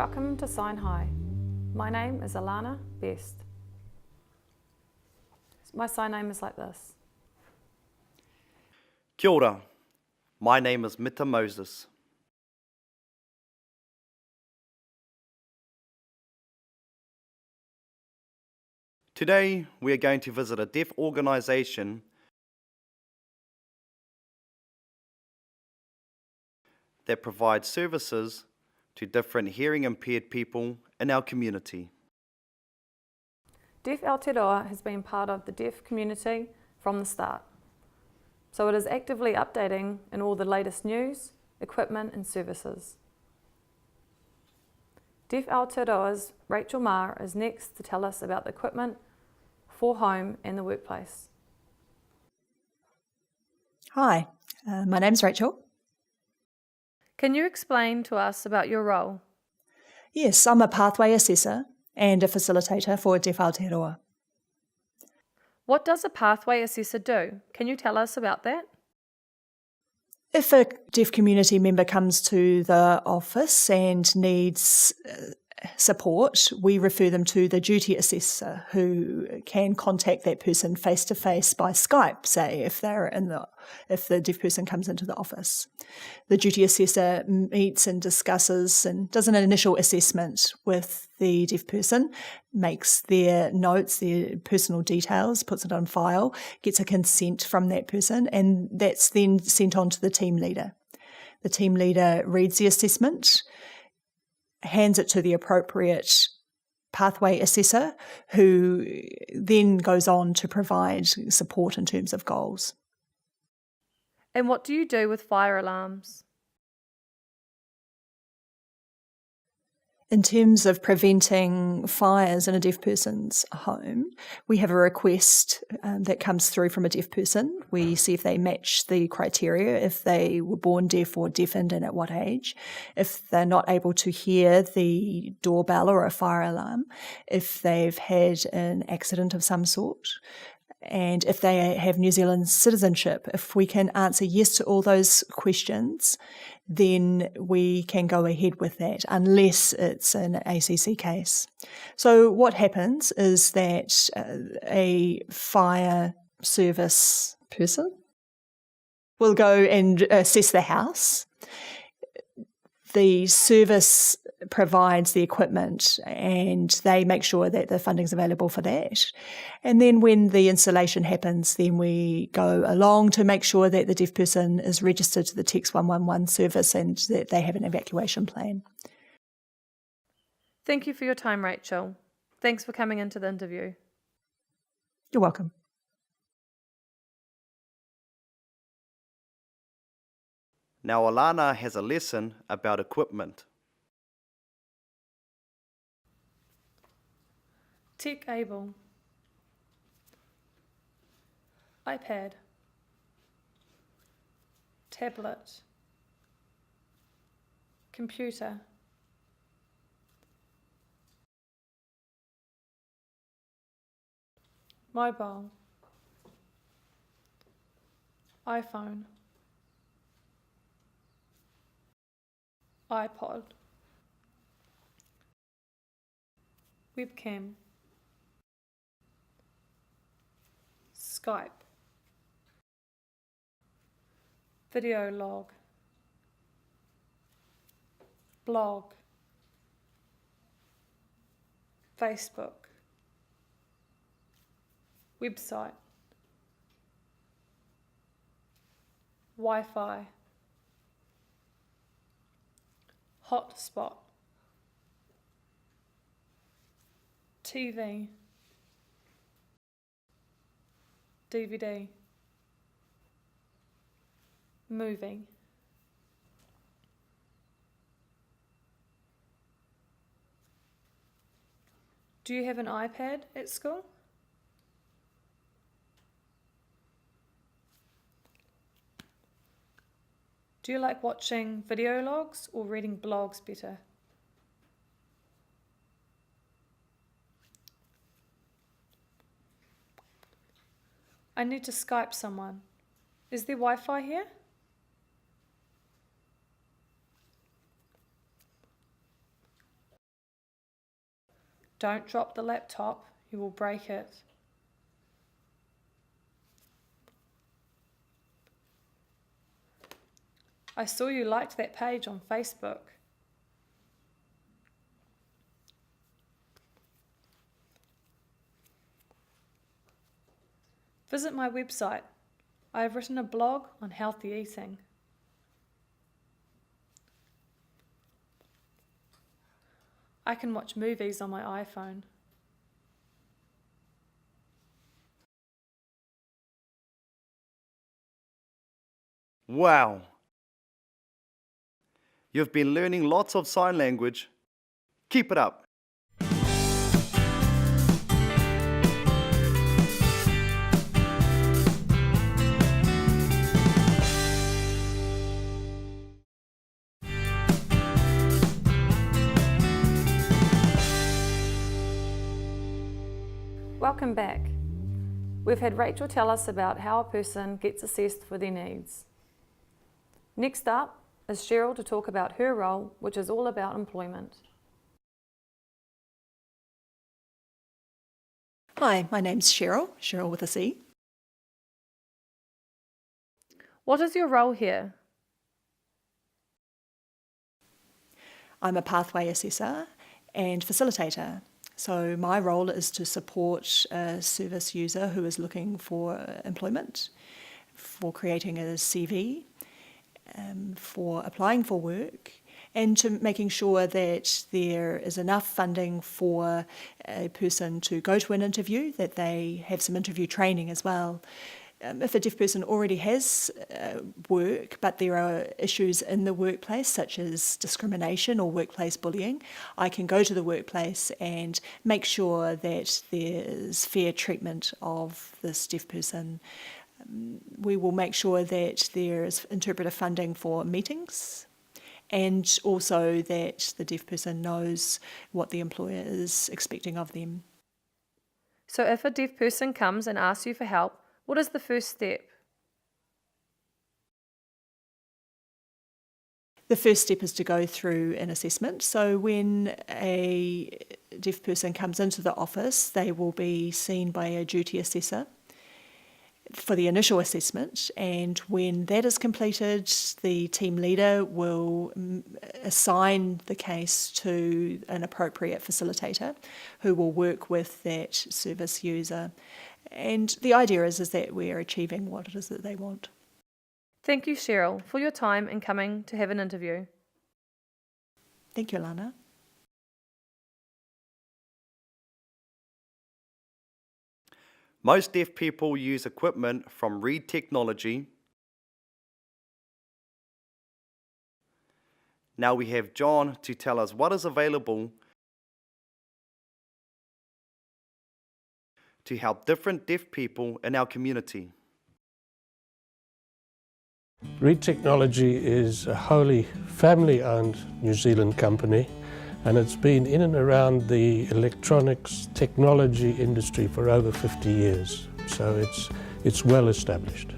Welcome to Sign High. My name is Alana Best. My sign name is like this. Kia ora. My name is Mita Moses. Today, we are going to visit a deaf organisation that provides services to different hearing impaired people in our community. Deaf Aoteroa has been part of the deaf community from the start, so it is actively updating in all the latest news, equipment and services. Deaf Aoteroa's Rachel Marr is next to tell us about the equipment for home and the workplace. Hi, my name's Rachel. Can you explain to us about your role? Yes, I'm a pathway assessor and a facilitator for Deaf Aoteroa. What does a pathway assessor do? Can you tell us about that? If a deaf community member comes to the office and needs support, we refer them to the duty assessor who can contact that person face to face by Skype, say, if the deaf person comes into the office. The duty assessor meets and discusses and does an initial assessment with the deaf person, makes their notes, their personal details, puts it on file, gets a consent from that person, and that's then sent on to the team leader. The team leader reads the assessment, hands it to the appropriate pathway assessor, who then goes on to provide support in terms of goals. And what do you do with fire alarms? In terms of preventing fires in a deaf person's home, we have a request that comes through from a deaf person. We see if they match the criteria, if they were born deaf or deafened and at what age, if they're not able to hear the doorbell or a fire alarm, if they've had an accident of some sort, and if they have New Zealand citizenship. If we can answer yes to all those questions, then we can go ahead with that, unless it's an ACC case. So what happens is that a fire service person will go and assess the house. The service provides the equipment and they make sure that the funding's available for that. And then when the installation happens, then we go along to make sure that the deaf person is registered to the Text 111 service and that they have an evacuation plan. Thank you for your time, Rachel. Thanks for coming into the interview. You're welcome. Now Alana has a lesson about equipment. Tech able. iPad. Tablet. Computer. Mobile. iPhone. iPod. Webcam. Skype. Video log. Blog. Facebook. Website. Wi-Fi. Hotspot. TV. DVD. Movie. Do you have an iPad at school? Do you like watching video logs or reading blogs better? I need to Skype someone. Is there Wi-Fi here? Don't drop the laptop, you will break it. I saw you liked that page on Facebook. Visit my website. I have written a blog on healthy eating. I can watch movies on my iPhone. Wow! You've been learning lots of sign language. Keep it up! Welcome back. We've had Rachel tell us about how a person gets assessed for their needs. Next up is Cheryl to talk about her role, which is all about employment. Hi, my name's Cheryl with a C. What is your role here? I'm a pathway assessor and facilitator. So my role is to support a service user who is looking for employment, for creating a CV, for applying for work, and to making sure that there is enough funding for a person to go to an interview, that they have some interview training as well. If a deaf person already has work, but there are issues in the workplace, such as discrimination or workplace bullying, I can go to the workplace and make sure that there's fair treatment of this deaf person. We will make sure that there is interpreter funding for meetings, and also that the deaf person knows what the employer is expecting of them. So if a deaf person comes and asks you for help, what is the first step? The first step is to go through an assessment. So when a deaf person comes into the office, they will be seen by a duty assessor for the initial assessment, and when that is completed, the team leader will assign the case to an appropriate facilitator who will work with that service user. And the idea is that we're achieving what it is that they want. Thank you, Cheryl, for your time and coming to have an interview. Thank you, Alana. Most deaf people use equipment from Reed Technology. Now we have John to tell us what is available to help different deaf people in our community. Reed Technology is a wholly family-owned New Zealand company, and it's been in and around the electronics technology industry for over 50 years, so it's well established.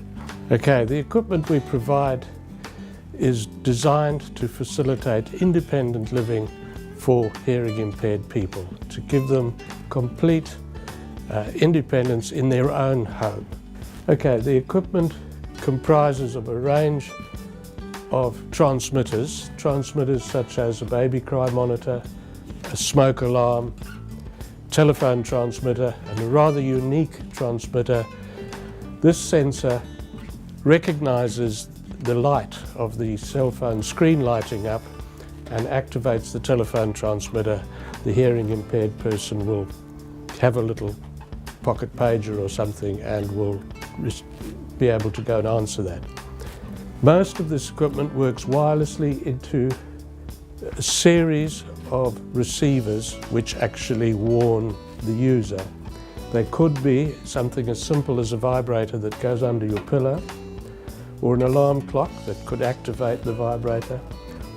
Okay, the equipment we provide is designed to facilitate independent living for hearing impaired people, to give them complete independence in their own home. Okay, the equipment comprises of a range of transmitters such as a baby cry monitor, a smoke alarm, telephone transmitter, and a rather unique transmitter. This sensor recognizes the light of the cell phone screen lighting up and activates the telephone transmitter. The hearing impaired person will have a little pocket pager or something and will be able to go and answer that. Most of this equipment works wirelessly into a series of receivers which actually warn the user. They could be something as simple as a vibrator that goes under your pillow, or an alarm clock that could activate the vibrator,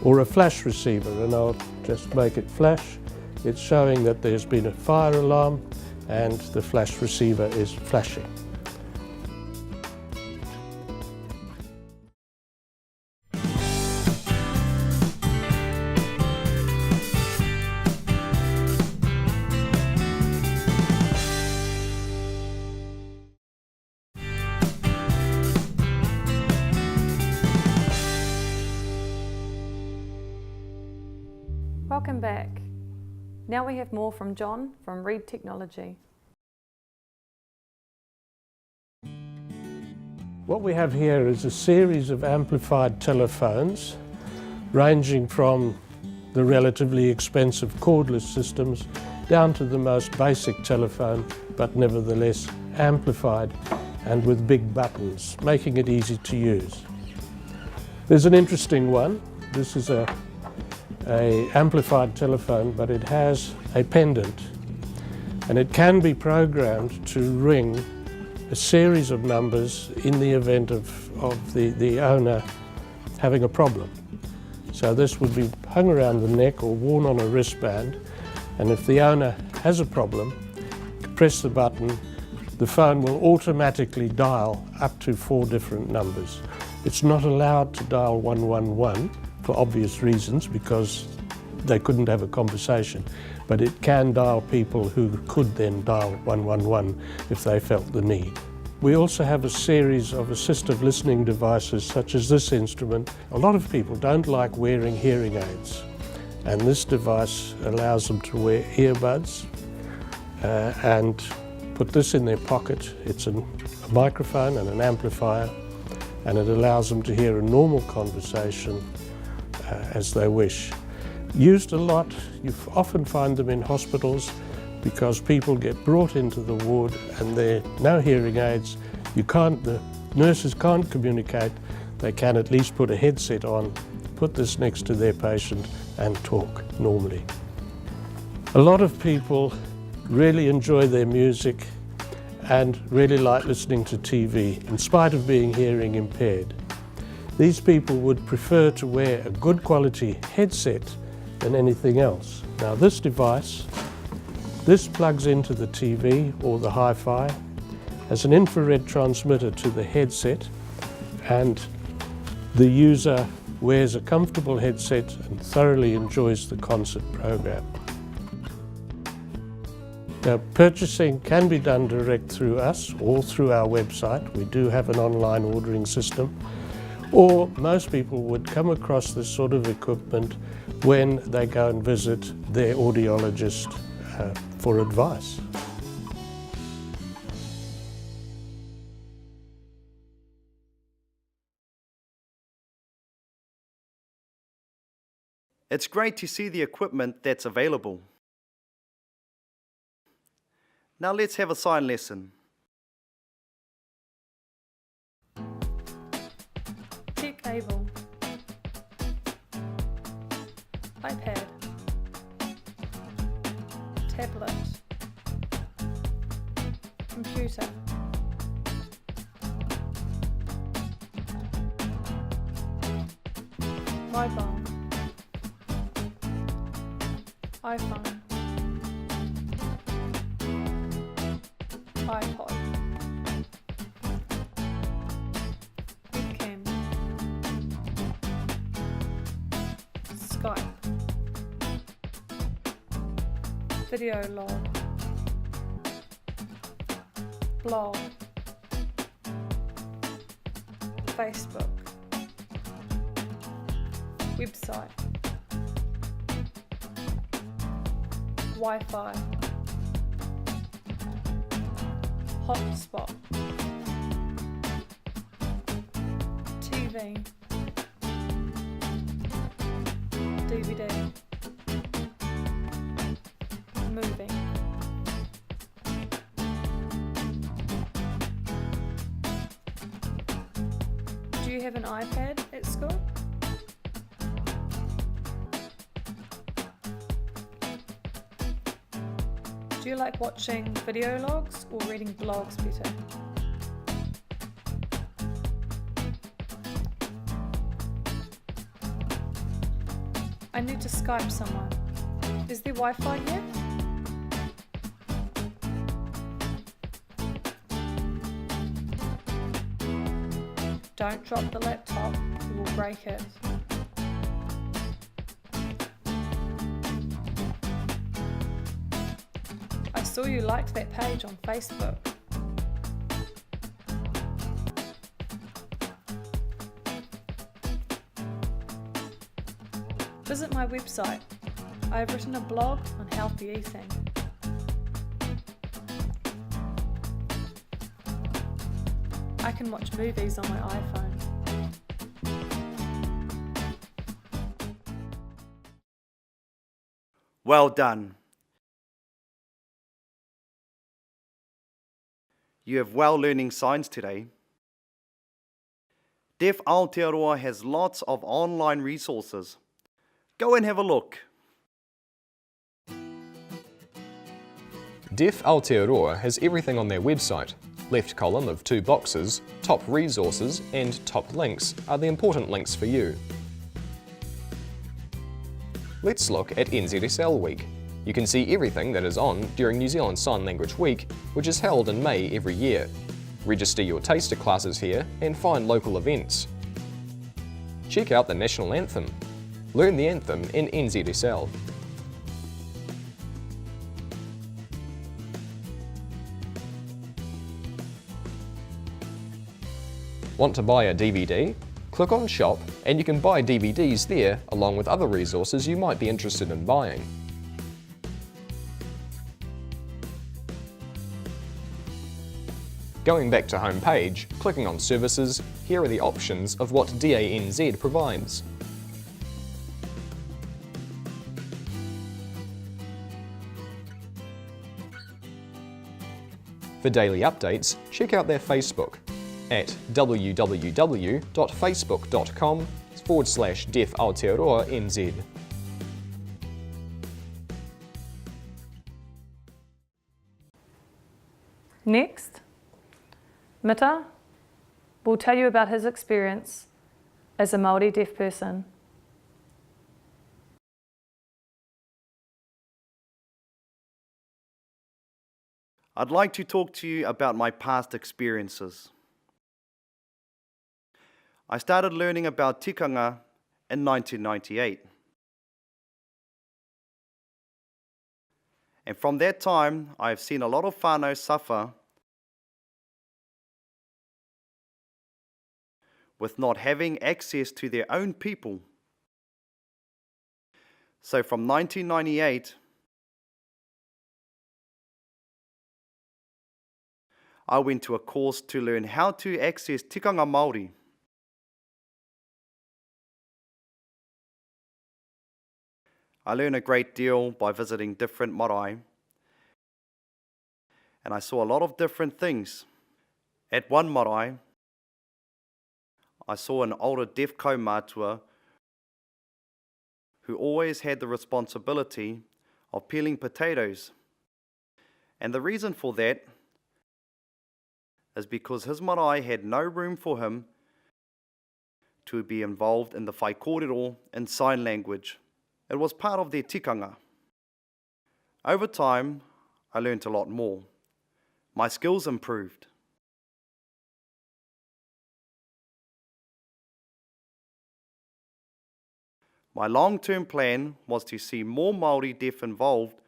or a flash receiver, and I'll just make it flash. It's showing that there's been a fire alarm and the flash receiver is flashing. Welcome back. Now we have more from John from Reed Technology. What we have here is a series of amplified telephones ranging from the relatively expensive cordless systems down to the most basic telephone, but nevertheless amplified and with big buttons, making it easy to use. There's an interesting one. This is a amplified telephone, but it has a pendant, and it can be programmed to ring a series of numbers in the event of the owner having a problem. So this would be hung around the neck or worn on a wristband, and if the owner has a problem, press the button, the phone will automatically dial up to 4 different numbers. It's not allowed to dial 111 for obvious reasons, because they couldn't have a conversation, but it can dial people who could then dial 111 if they felt the need. We also have a series of assistive listening devices such as this instrument. A lot of people don't like wearing hearing aids, and this device allows them to wear earbuds and put this in their pocket. It's a microphone and an amplifier, and it allows them to hear a normal conversation as they wish. Used a lot, you often find them in hospitals because people get brought into the ward and there are no hearing aids. The nurses can't communicate. They can at least put a headset on, put this next to their patient and talk normally. A lot of people really enjoy their music and really like listening to TV in spite of being hearing impaired. These people would prefer to wear a good quality headset than anything else. Now this device, this plugs into the TV or the hi-fi, has an infrared transmitter to the headset, and the user wears a comfortable headset and thoroughly enjoys the concert program. Now, purchasing can be done direct through us or through our website. We do have an online ordering system. Or most people would come across this sort of equipment when they go and visit their audiologist for advice. It's great to see the equipment that's available. Now let's have a sign lesson. Tech able. iPad. Tablet. Computer. Mobile. iPhone. iPod. Webcam. Skype. Video log. Blog. Facebook. Website. Wi-Fi. Hotspot. TV. DVD. Movie. Do you have an iPad at school? Do you like watching video logs or reading blogs better? I need to Skype someone. Is there Wi-Fi here? Don't drop the laptop, you will break it. I saw you liked that page on Facebook. Visit my website, I have written a blog on healthy eating. I can watch movies on my iPhone. Well done. You have well learning signs today. Deaf Aoteroa has lots of online resources. Go and have a look. Deaf Aoteroa has everything on their website. Left column of 2 boxes, top resources and top links are the important links for you. Let's look at NZSL Week. You can see everything that is on during New Zealand Sign Language Week, which is held in May every year. Register your taster classes here and find local events. Check out the National Anthem. Learn the anthem in NZSL. Want to buy a DVD? Click on Shop and you can buy DVDs there along with other resources you might be interested in buying. Going back to home page, clicking on Services, here are the options of what DANZ provides. For daily updates, check out their Facebook at www.facebook.com/Deaf Aoteroa NZ. Next, Mita will tell you about his experience as a Māori deaf person. I'd like to talk to you about my past experiences. I started learning about tikanga in 1998. And from that time, I have seen a lot of whānau suffer with not having access to their own people. So from 1998, I went to a course to learn how to access tikanga Māori. I learned a great deal by visiting different marae, and I saw a lot of different things. At one marae, I saw an older deaf kaumātua who always had the responsibility of peeling potatoes. And the reason for that is because his marae had no room for him to be involved in the whai kōrero in sign language. It was part of their tikanga. Over time, I learnt a lot more. My skills improved. My long-term plan was to see more Māori deaf involved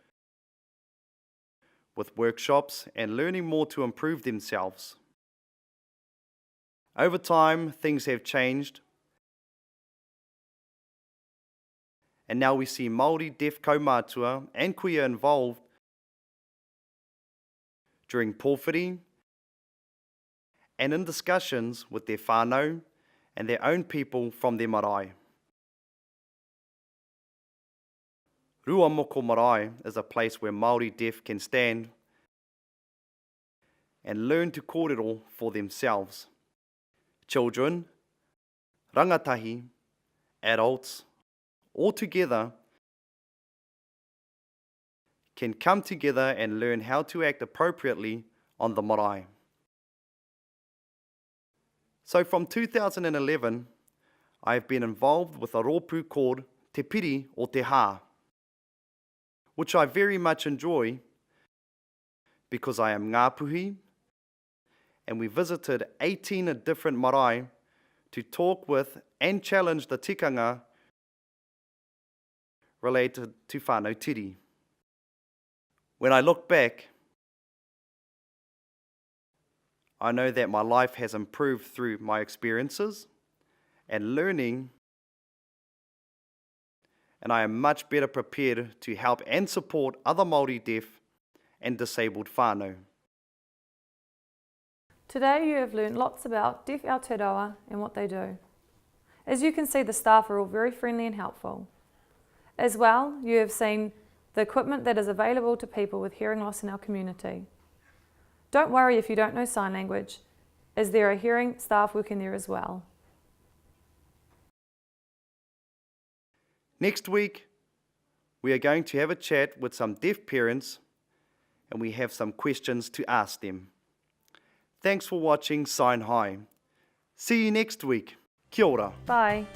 with workshops and learning more to improve themselves. Over time, things have changed, and now we see Māori deaf kaumātua and kuia involved during pōwhiri and in discussions with their whānau and their own people from their marae. Rua Moko Marae is a place where Māori deaf can stand and learn to kōrero for themselves. Children, rangatahi, adults, all together can come together and learn how to act appropriately on the marae. So from 2011, I have been involved with a rōpū called Te Piri o Te Hā, which I very much enjoy because I am Ngāpuhi, and we visited 18 different marae to talk with and challenge the tikanga related to whānau tiri. When I look back, I know that my life has improved through my experiences and learning and I am much better prepared to help and support other Māori deaf and disabled whānau. Today you have learned lots about Deaf Aoteroa and what they do. As you can see, the staff are all very friendly and helpful. As well, you have seen the equipment that is available to people with hearing loss in our community. Don't worry if you don't know sign language, as there are hearing staff working there as well. Next week, we are going to have a chat with some deaf parents, and we have some questions to ask them. Thanks for watching Sign High. See you next week. Kia ora. Bye.